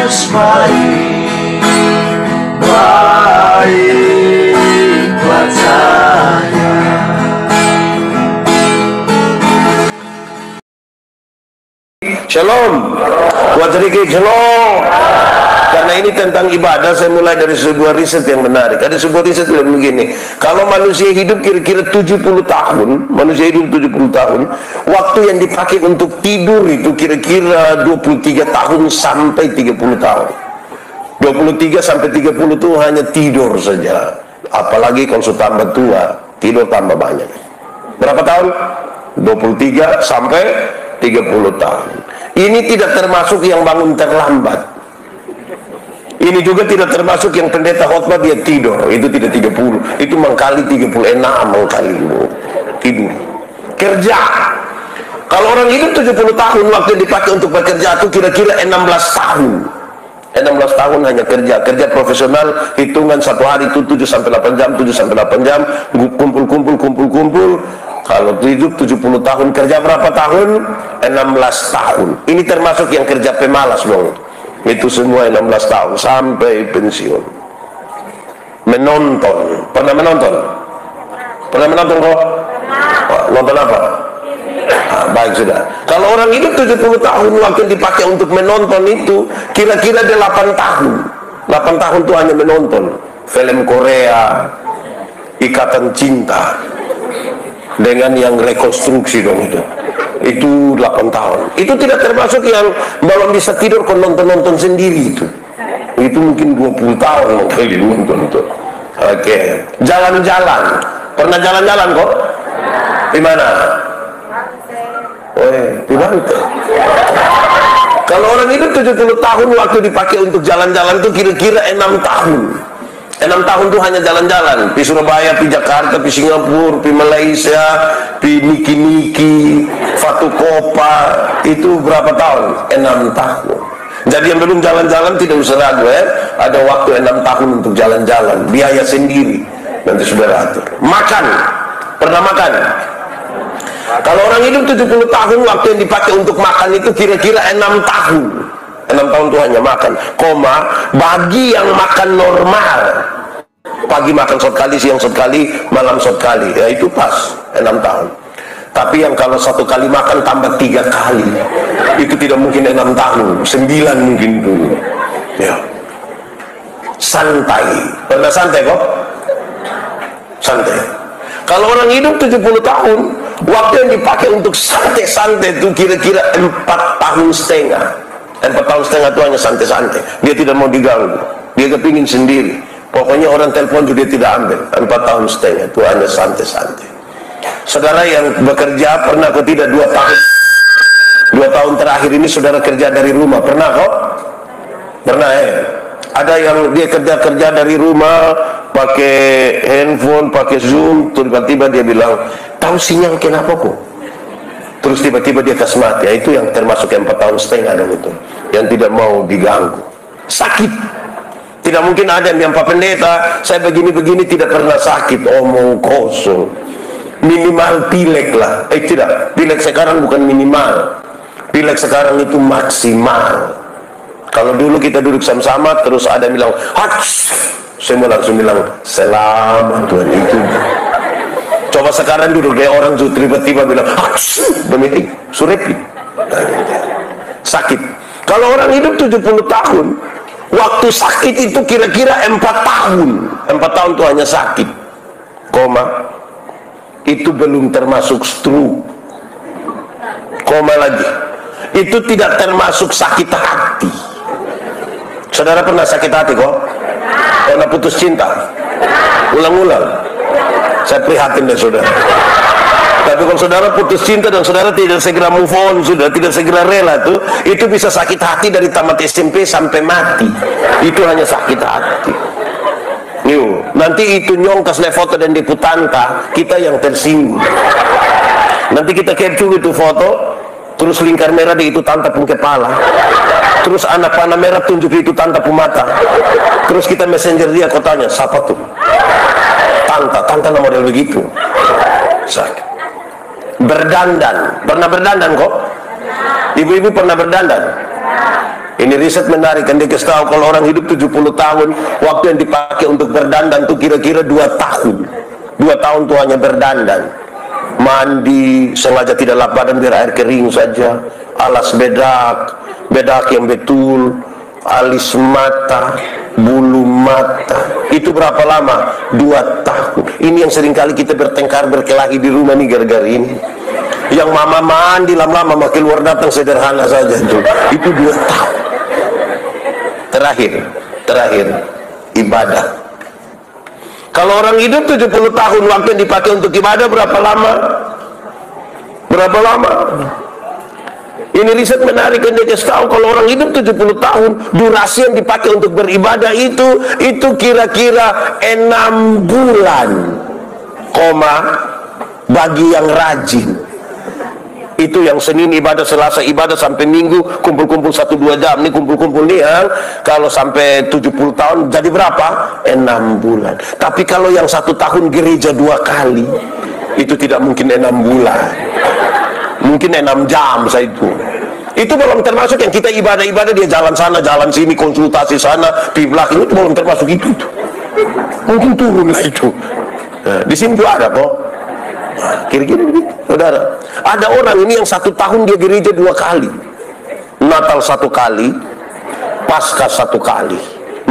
Yesus baik, baik buat saya. Shalom, buat sedikit shalom. Karena ini tentang ibadah, saya mulai dari sebuah riset yang menarik. Ada sebuah riset yang begini, kalau manusia hidup kira-kira 70 tahun, manusia hidup 70 tahun, waktu yang dipakai untuk tidur itu kira-kira 23 tahun sampai 30 tahun. 23 sampai 30 itu hanya tidur saja. Apalagi kalau sudah tambah tua, tidur tambah banyak. Berapa tahun? 23 sampai 30 tahun. Ini tidak termasuk yang bangun terlambat. Ini juga tidak termasuk yang pendeta khotbah dia tidur, itu tidak 30, itu mengkali 36 mengkali tidur. Kerja, kalau orang hidup 70 tahun, waktu dipakai untuk bekerja itu kira-kira 16 tahun. 16 tahun hanya kerja profesional, hitungan satu hari itu 7 sampai 8 jam, 7 sampai 8 jam, kumpul. Kalau hidup 70 tahun, kerja berapa tahun? 16 tahun. Ini termasuk yang kerja pemalas dong. Itu semua 16 tahun sampai pensiun. Menonton, pernah menonton? Pernah menonton kok? Nonton apa? Baik sudah. Kalau orang hidup 70 tahun, waktu dipakai untuk menonton itu kira-kira 8 tahun. 8 tahun itu hanya menonton film Korea, Ikatan Cinta, dengan yang rekonstruksi dong itu 8 tahun. Itu tidak termasuk yang belum bisa tidur kalau nonton sendiri itu mungkin 20 tahun kali nonton itu. Oke. Jalan-jalan, pernah jalan-jalan kok? Di mana? Di Banten. Kalau orang hidup 70 tahun, waktu dipakai untuk jalan-jalan itu kira-kira 6 tahun. 6 tahun itu hanya jalan-jalan, di Surabaya, di Jakarta, di Singapura, di Malaysia, di Niki-Niki, Fatukopa. Itu berapa tahun? 6 tahun. Jadi yang belum jalan-jalan tidak usah ragu ya. Ada waktu 6 tahun untuk jalan-jalan, biaya sendiri, nanti sudah atur. Makan, pernah makan? Kalau orang hidup 70 tahun, waktu yang dipakai untuk makan itu kira-kira 6 tahun. 6 tahun itu hanya makan, bagi yang makan normal, pagi makan sekali, siang sekali, malam sekali, ya itu pas 6 tahun. Tapi yang kalau satu kali makan tambah 3 kali, itu tidak mungkin 6 tahun, 9 mungkin dulu. Ya. Santai, pernah santai kok? Santai. Kalau orang hidup 70 tahun, waktu yang dipakai untuk santai-santai itu kira-kira 4 tahun setengah. 4 tahun setengah itu hanya santai-santai. Dia tidak mau diganggu, dia kepingin sendiri. Pokoknya orang telepon juga dia tidak ambil. 4 tahun setengah itu hanya santai-santai. Saudara yang bekerja pernah kok tidak 2 tahun? 2 tahun terakhir ini saudara kerja dari rumah, pernah kok? Pernah ya? Ada yang dia kerja dari rumah, pakai handphone, pakai Zoom, tiba-tiba dia bilang, tahu sinyal kenapa kok? Terus tiba-tiba dia kasih ya, itu yang termasuk yang 4 tahun setengah dong itu, yang tidak mau diganggu. Sakit, tidak mungkin ada yang Pak Pendeta, saya begini-begini tidak pernah sakit, omong kosong. Minimal pilek lah, tidak, pilek sekarang bukan minimal, pilek sekarang itu maksimal. Kalau dulu kita duduk sama-sama, terus ada yang bilang, hats, saya langsung bilang, selamat Tuhan itu. Coba sekarang duduk dia orang tiba-tiba bilang, demi surepi, sakit. Kalau orang hidup 70 tahun, waktu sakit itu kira-kira 4 tahun. 4 tahun itu hanya sakit, itu belum termasuk stroke, lagi. Itu tidak termasuk sakit hati. Saudara pernah sakit hati kok? Pernah putus cinta? Ulang-ulang. Saya prihatin deh saudara. Tapi kalau saudara putus cinta dan saudara tidak segera move on, sudah tidak segera rela tuh, itu bisa sakit hati dari tamat SMP sampai mati. Itu hanya sakit hati. Yuk, nanti itu nyongkas foto dan diputanta, kita yang tersinggung. Nanti kita capture itu foto, terus lingkar merah di itu tantap kepala, terus anak panah merah tunjuk itu tantap mata, terus kita messenger dia, kotanya siapa tuh? Tanta model begitu. Sakit. Berdandan, pernah berdandan kok? Ibu-ibu pernah berdandan? Ini riset menarik, kan dia kasih tahu kalau orang hidup 70 tahun, waktu yang dipakai untuk berdandan tuh kira-kira 2 tahun. 2 tahun tuh hanya berdandan. Mandi, sengaja tidak lap badan biar air kering saja, alas bedak yang betul, alis mata, bulu mata. Itu berapa lama? 2 tahun. Ini yang seringkali kita bertengkar, berkelahi di rumah nih gara-gara ini. Yang mama mandi lama-lama makin luar datang sederhana saja tuh. Itu 2 tahun. Terakhir ibadah. Kalau orang hidup 70 tahun, waktu yang dipakai untuk ibadah berapa lama? Berapa lama? Ini riset menarik, yang dia kasih tahu kalau orang hidup 70 tahun, durasi yang dipakai untuk beribadah itu kira-kira 6 bulan, bagi yang rajin. Itu yang Senin ibadah, Selasa ibadah, sampai Minggu kumpul-kumpul 1-2 jam. Ini kumpul-kumpul nih kalau sampai 70 tahun jadi berapa? 6 bulan. Tapi kalau yang 1 tahun gereja 2 kali, itu tidak mungkin 6 bulan. Mungkin 6 jam saya itu. Itu belum termasuk yang kita ibadah-ibadah, dia jalan sana, jalan sini, konsultasi sana, piblak, itu belum termasuk itu. Mungkin turun lah itu. Nah, di sini juga ada kok. Kira-kira begitu, saudara. Ada orang ini yang 1 tahun dia gereja 2 kali, Natal 1 kali, Paskah 1 kali.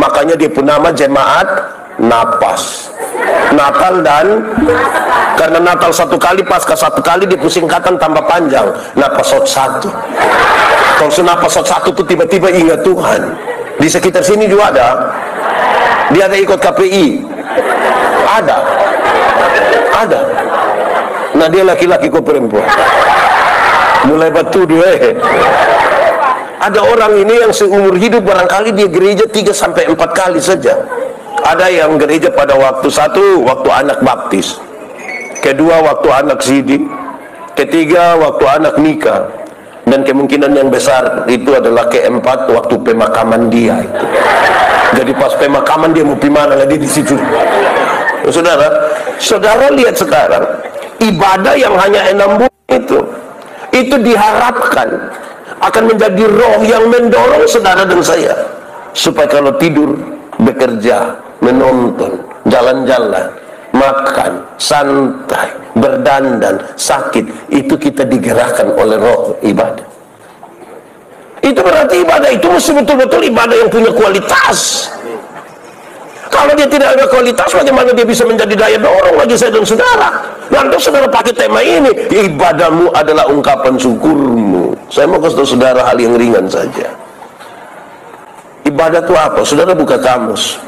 Makanya dia pun nama jemaat napas. Natal dan karena Natal 1 kali, Paskah 1 kali, dia singkatan tambah panjang, napasot 1. Kalau napasot 1 tuh tiba-tiba ingat Tuhan. Di sekitar sini juga ada. Dia ada ikut KPI. Ada. Nah, dia laki-laki kok perempuan. Mulai batu dia. Ada orang ini yang seumur hidup barangkali dia gereja 3-4 kali saja. Ada yang gereja pada waktu 1, waktu anak baptis. Kedua, waktu anak sidik. Ketiga, waktu anak nikah. Dan kemungkinan yang besar itu adalah keempat, waktu pemakaman dia itu. Jadi pas pemakaman dia mau pimana lagi di situ. Saudara lihat sekarang, ibadah yang hanya 6 bulan itu diharapkan akan menjadi roh yang mendorong saudara dan saya supaya kalau tidur, bekerja, menonton, jalan-jalan, makan, santai, berdandan, sakit, itu kita digerakkan oleh roh ibadah. Itu berarti ibadah itu mesti betul-betul ibadah yang punya kualitas. Kalau dia tidak ada kualitas, bagaimana dia bisa menjadi daya dorong bagi saya dan saudara? Nanti saudara pakai tema ini, ibadahmu adalah ungkapan syukurmu. Saya mau kasih tahu saudara hal yang ringan saja. Ibadah itu apa? Saudara buka kamus.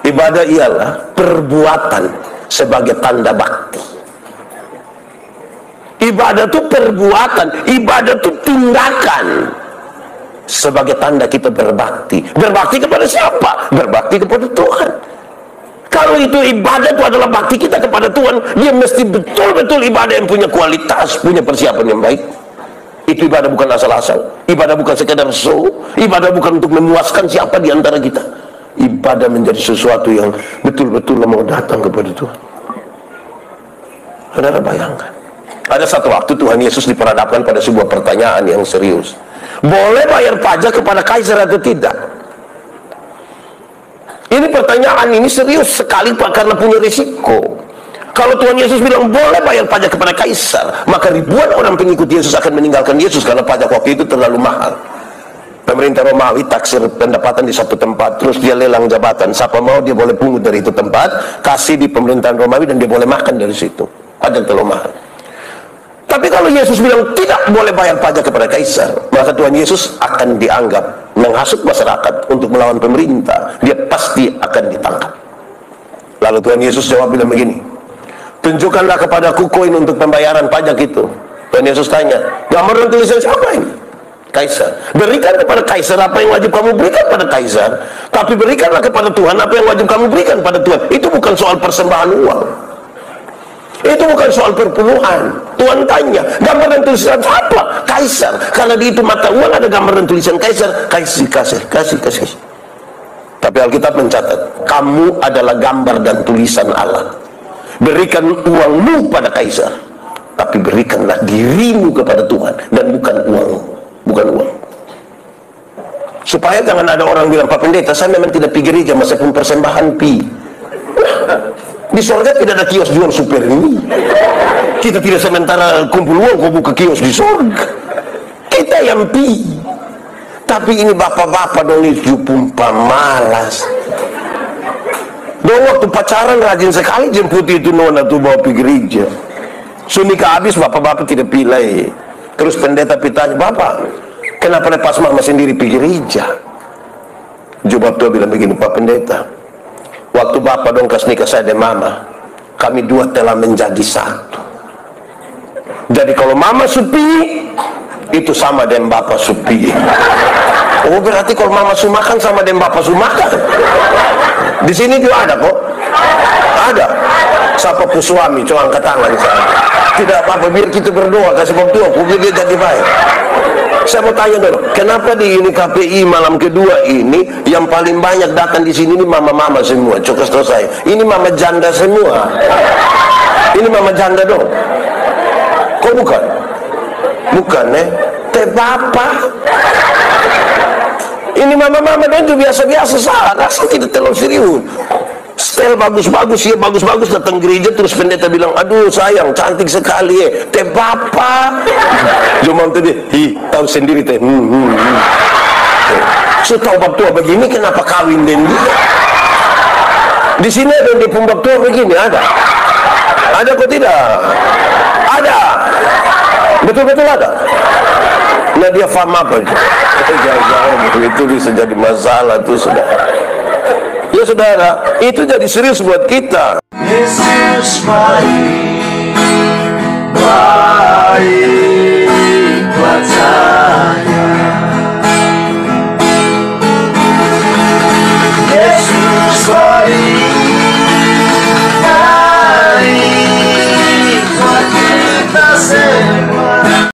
Ibadah ialah perbuatan sebagai tanda bakti. Ibadah itu perbuatan, ibadah itu tindakan sebagai tanda kita berbakti. Berbakti kepada siapa? Berbakti kepada Tuhan. Kalau itu ibadah itu adalah bakti kita kepada Tuhan, dia mesti betul-betul ibadah yang punya kualitas, punya persiapan yang baik. Itu ibadah bukan asal-asal. Ibadah bukan sekedar show. Ibadah bukan untuk memuaskan siapa di antara kita. Ibadah menjadi sesuatu yang betul-betul mau datang kepada Tuhan. Saudara bayangkan, ada satu waktu Tuhan Yesus diperhadapkan pada sebuah pertanyaan yang serius. Boleh bayar pajak kepada kaisar atau tidak? Ini pertanyaan ini serius sekali Pak, karena punya risiko. Kalau Tuhan Yesus bilang boleh bayar pajak kepada kaisar, maka ribuan orang pengikut Yesus akan meninggalkan Yesus karena pajak waktu itu terlalu mahal. Pemerintah Romawi taksir pendapatan di satu tempat, terus dia lelang jabatan. Siapa mau dia boleh pungut dari itu tempat, kasih di pemerintahan Romawi, dan dia boleh makan dari situ. Pajak terlalu mahal. Tapi kalau Yesus bilang tidak boleh bayar pajak kepada kaisar, maka Tuhan Yesus akan dianggap menghasut masyarakat untuk melawan pemerintah. Dia pasti akan ditangkap. Lalu Tuhan Yesus jawab bilang begini, tunjukkanlah kepadaku koin untuk pembayaran pajak itu. Tuhan Yesus tanya, gambar dan tulisan siapa ini? Kaisar. Berikan kepada kaisar apa yang wajib kamu berikan pada kaisar, tapi berikanlah kepada Tuhan apa yang wajib kamu berikan pada Tuhan. Itu bukan soal persembahan uang. Itu bukan soal perpuluhan. Tuhan tanya, gambar dan tulisan apa? Kaisar. Karena di itu mata uang ada gambar dan tulisan kaisar. Kasih. Tapi Alkitab mencatat, kamu adalah gambar dan tulisan Allah. Berikan uangmu pada kaisar, tapi berikanlah dirimu kepada Tuhan, dan bukan uang. Supaya jangan ada orang bilang, Pak Pendeta, saya memang tidak pergi gereja, meskipun persembahan pi. Di sorga tidak ada kios jual super mie. Kita tidak sementara kumpul uang, kau buka kios di sorga. Kita yang pi. Tapi ini bapak-bapak dong itu pemalas. Dong waktu pacaran rajin sekali jemput itu nona tuh bawa pergi gereja. Sunika habis bapak-bapak tidak pilih. Terus pendeta pitanya, Bapak, kenapa lepas mama sendiri pergi gereja? Jawab tua bilang begini, Pak Pendeta, waktu bapak dong kas nikah saya dan mama, kami dua telah menjadi satu. Jadi kalau mama supi, itu sama dengan bapak supi. Oh berarti kalau mama sumakan sama dengan bapak sumakan. Di sini juga ada kok. Ada. Siapa pun suami, coba angkat tangan di sana. Tidak apa-apa, biar kita berdoa kasih bantuan, biar dia jadi baik. Saya mau tanya dulu, kenapa di ini KPI malam kedua ini yang paling banyak datang di sini ini mama-mama semua? Coba kasih tahu saya, ini mama janda semua. Ini mama janda dong. Kok bukan? Bukan teh bapak. Ini mama-mama dong itu biasa-biasa salah, rasa tidak terlalu serius. Stel bagus-bagus, ya bagus-bagus, datang gereja terus pendeta bilang, aduh sayang cantik sekali teh bapak. Cuma tadi, tahu sendiri teh. So tahu bab tua begini kenapa kawin dengan dia? Di sini ada di pembab tua begini ada kok tidak? Ada, betul-betul ada. Nah dia faham apa itu? Jangan itu bisa jadi masalah tuh sudah. Ya saudara, itu jadi serius buat kita. Yesus baik buat saya.